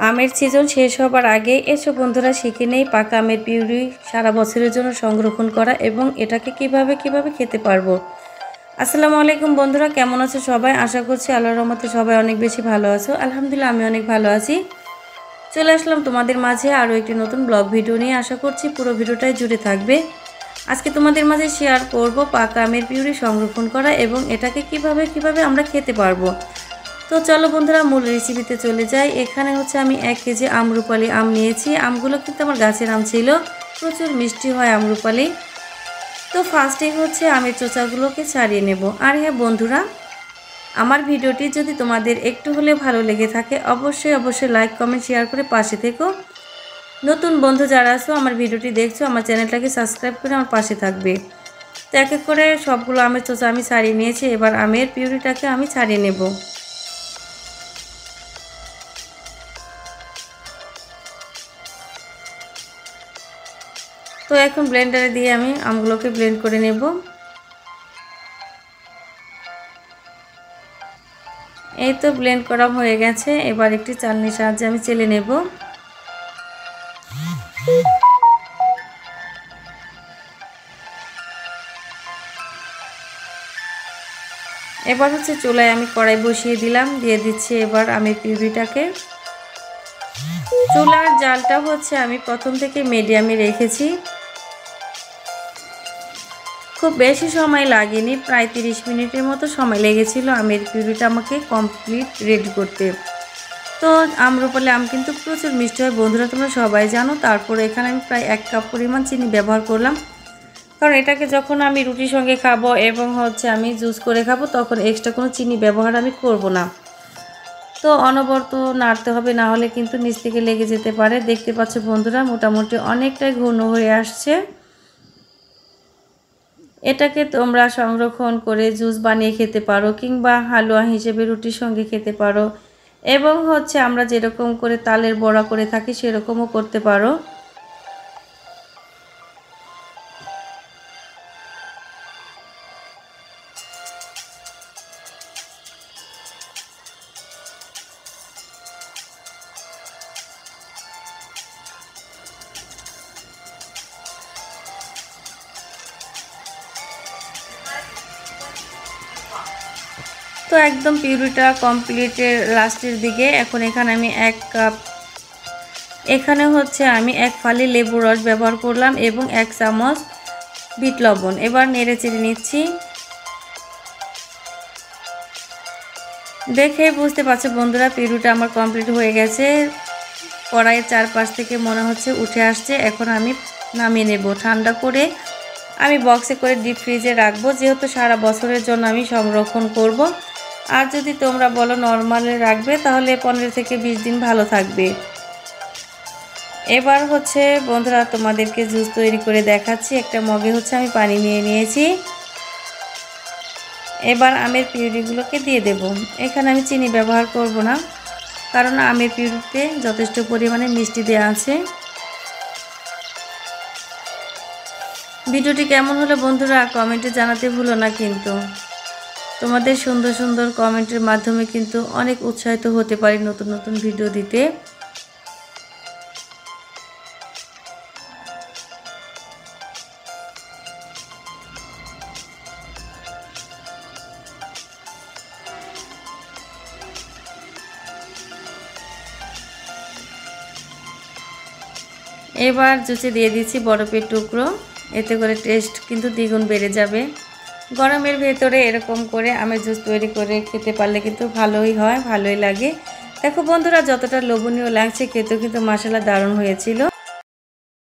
আমের সিজন শেষ হবার আগে এসো বন্ধুরা শিখে নেই পাকা আমের পিউরি সারা বছরের জন্য সংরক্ষণ করা এবং এটাকে কিভাবে খেতে পারবো। আসসালামু আলাইকুম বন্ধুরা, কেমন আছো সবাই? আশা করছি আল্লাহর রহমতে সবাই অনেক বেশি ভালো আছো। আলহামদুলিল্লাহ আমি অনেক ভালো আছি। চলে আসলাম তোমাদের মাঝে আরও একটি নতুন ব্লগ ভিডিও নিয়ে। আশা করছি পুরো ভিডিওটাই জুড়ে থাকবে। আজকে তোমাদের মাঝে শেয়ার করব পাকা আমের পিউরি সংরক্ষণ করা এবং এটাকে কিভাবে আমরা খেতে পারবো। তো চলো বন্ধুরা মূল রেসিপিতে চলে যাই। এখানে হচ্ছে আমি 1 কেজি আমরুপালি আম নিয়েছি। আমগুলো কিন্তু আমার গাছের আম ছিল, প্রচুর মিষ্টি হয় আমরুপালি। তো ফার্স্টে হচ্ছে আমের চোচাগুলোকে ছাড়িয়ে নেব। আর হ্যাঁ বন্ধুরা, আমার ভিডিওটি যদি তোমাদের একটু হলে ভালো লেগে থাকে অবশ্যই লাইক কমেন্ট শেয়ার করে পাশে থেকো। নতুন বন্ধু যারা আছো আমার ভিডিওটি দেখছো আমার চ্যানেলটাকে সাবস্ক্রাইব করে আমার পাশে থাকবে। তো এক এক করে সবগুলো আমের চোচা আমি ছাড়িয়ে নিয়েছি। এবার আমের পিউরিটাকে আমি ছাড়িয়ে নেব। তো এখন ব্লেন্ডারে দিয়ে আমি আমগুলোকে ব্লেন্ড করে নেব। এই তো ব্লেন্ড করা হয়ে গেছে। এবার একটি চালনির সাহায্যে আমি চেলে নেব। এবার হচ্ছে চুলায় আমি কড়াই বসিয়ে দিলাম, দিয়ে দিচ্ছি এবার আমের পিউরিটাকে। চুলার জালটা হচ্ছে আমি প্রথম থেকে মিডিয়ামে রেখেছি। খুব বেশি সময় লাগেনি, প্রায় 30 মিনিটের মতো সময় লেগেছিল আমের পিউরিটা আমাকে কমপ্লিট রেডি করতে। তো আমরুপালি আম কিন্তু প্রচুর মিষ্টি হয় বন্ধুরা, তোমরা সবাই জানো। তারপরে এখানে আমি প্রায় 1 কাপ পরিমাণ চিনি ব্যবহার করলাম, কারণ এটাকে যখন আমি রুটির সঙ্গে খাবো এবং হচ্ছে আমি জুস করে খাবো তখন এক্সট্রা কোনো চিনি ব্যবহার আমি করব না। তো অনবরত নাড়তে হবে, না হলে কিন্তু নিচ থেকে লেগে যেতে পারে। দেখতে পাচ্ছ বন্ধুরা মোটামুটি অনেকটাই ঘন হয়ে আসছে। এটাকে তোমরা সংরক্ষণ করে জুস বানিয়ে খেতে পারো কিংবা হালুয়া হিসেবে রুটির সঙ্গে খেতে পারো এবং হচ্ছে আমরা যেরকম করে তালের বড়া করে থাকি সেরকমও করতে পারো। তো একদম পিউরিটা কমপ্লিটের লাস্টের দিকে। এখন এখানে আমি 1 কাপ, এখানে হচ্ছে আমি 1 ফালি লেবু রস ব্যবহার করলাম এবং 1 চামচ বিট লবণ। এবার নেড়ে চেড়ে নিচ্ছি। দেখে বুঝতে পারছো বন্ধুরা পিউরিটা আমার কমপ্লিট হয়ে গেছে। কড়াইয়ের চারপাশ থেকে মনে হচ্ছে উঠে আসছে। এখন আমি নামিয়ে নেব। ঠান্ডা করে আমি বক্সে করে ডিপ ফ্রিজে রাখবো, যেহেতু সারা বছরের জন্য আমি সংরক্ষণ করব। আর যদি তোমরা বলো নর্মালে রাখবে তাহলে 15 থেকে 20 দিন ভালো থাকবে। এবার হচ্ছে বন্ধুরা তোমাদেরকে জুস তৈরি করে দেখাচ্ছি। একটা মগে হচ্ছে আমি পানি নিয়ে নিয়েছি। এবার আমের পিউরিগুলোকে দিয়ে দেব। এখানে আমি চিনি ব্যবহার করব না, কারণ আমের পিউরিতে যথেষ্ট পরিমাণে মিষ্টি দেওয়া আছে। ভিডিওটি কেমন হলো বন্ধুরা কমেন্টে জানাতে ভুলো না কিন্তু। তোমাদের সুন্দর কমেন্টের মাধ্যমে কিন্তু অনেক উৎসাহিত হতে পারি নতুন নতুন ভিডিও দিতে। এবার জুসে দিয়ে দিচ্ছি বরফের টুকরো, এতে করে টেস্ট কিন্তু দ্বিগুণ বেড়ে যাবে। গরমের ভেতরে এরকম করে আমের জুস তৈরি করে খেতে পারলে কিন্তু ভালোই হয়, ভালোই লাগে। দেখো বন্ধুরা যতটা লোভনীয় লাগছে খেতেও কিন্তু মাশাআল্লাহ দারুণ হয়েছিল।